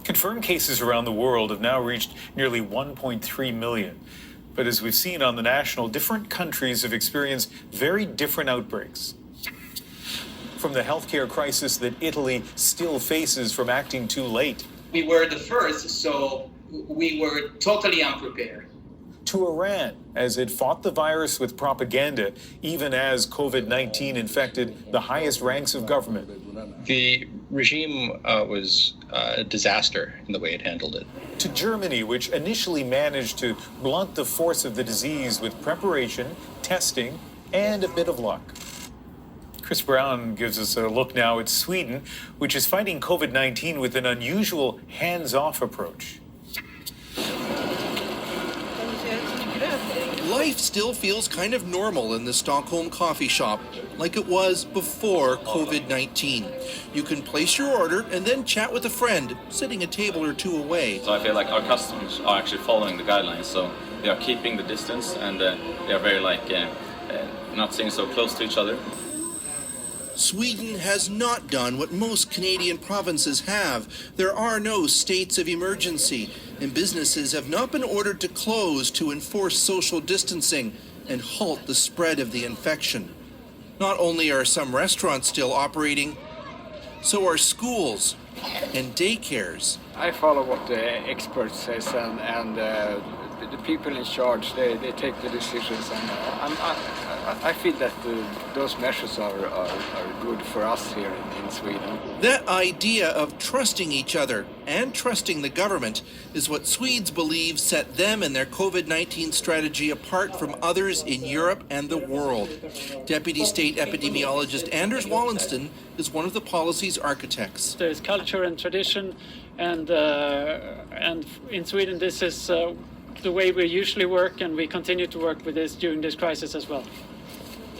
Confirmed cases around the world have now reached nearly 1.3 million. But as we've seen on the national, different countries have experienced very different outbreaks. From the healthcare crisis that Italy still faces from acting too late. We were the first, so we were totally unprepared. To Iran, as it fought the virus with propaganda, even as COVID-19 infected the highest ranks of government. The regime was a disaster in the way it handled it. To Germany, which initially managed to blunt the force of the disease with preparation, testing, and a bit of luck. Chris Brown gives us a look now at Sweden, which is fighting COVID-19 with an unusual hands-off approach. Life still feels kind of normal in the Stockholm coffee shop, like it was before COVID-19. You can place your order and then chat with a friend, sitting a table or two away. So I feel like our customers are actually following the guidelines, so they are keeping the distance and they are very not sitting so close to each other. Sweden has not done what most Canadian provinces have. There are no states of emergency, and businesses have not been ordered to close to enforce social distancing and halt the spread of the infection. Not only are some restaurants still operating, so are schools and daycares. I follow what the experts say, and the people in charge, they take the decisions, and I feel that those measures are good for us here in Sweden. That idea of trusting each other and trusting the government is what Swedes believe set them and their COVID-19 strategy apart from others in Europe and the world. Deputy State Epidemiologist Anders Wallensten is one of the policy's architects. There's culture and tradition, and in Sweden this is the way we usually work, and we continue to work with this during this crisis as well.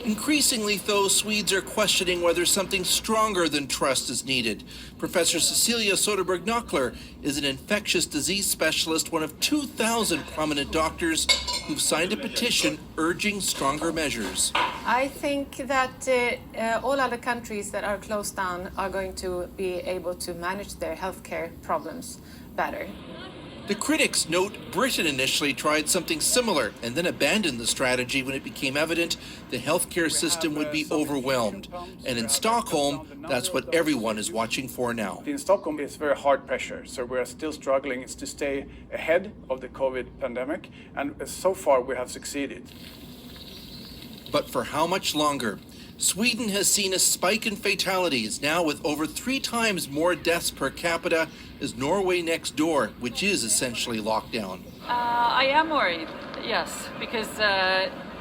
Increasingly, though, Swedes are questioning whether something stronger than trust is needed. Professor Cecilia Soderberg-Knockler is an infectious disease specialist, one of 2,000 prominent doctors who've signed a petition urging stronger measures. I think that all other countries that are closed down are going to be able to manage their healthcare problems better. The critics note Britain initially tried something similar and then abandoned the strategy when it became evident the healthcare system would be overwhelmed. And in Stockholm, that's what everyone is watching for now. In Stockholm, it's very hard pressure, so we're still struggling to stay ahead of the COVID pandemic, and so far we have succeeded. But for how much longer? Sweden has seen a spike in fatalities, now with over 3 times more deaths per capita as Norway next door, which is essentially locked down. I am worried, yes, because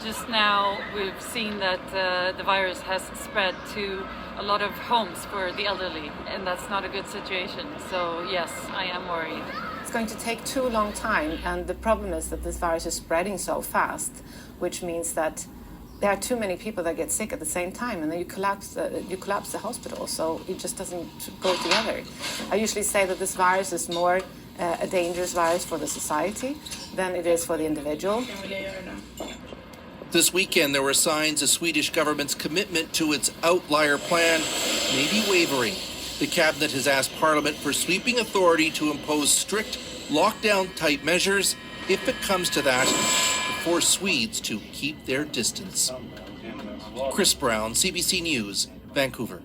just now we've seen that the virus has spread to a lot of homes for the elderly, and that's not a good situation. So yes, I am worried. It's going to take too long time, and the problem is that this virus is spreading so fast, which means that there are too many people that get sick at the same time, and then you collapse the hospital, so it just doesn't go together. I usually say that this virus is more a dangerous virus for the society than it is for the individual. This weekend, there were signs the Swedish government's commitment to its outlier plan may be wavering. The cabinet has asked Parliament for sweeping authority to impose strict lockdown-type measures if it comes to that, force Swedes to keep their distance. Chris Brown, CBC News, Vancouver.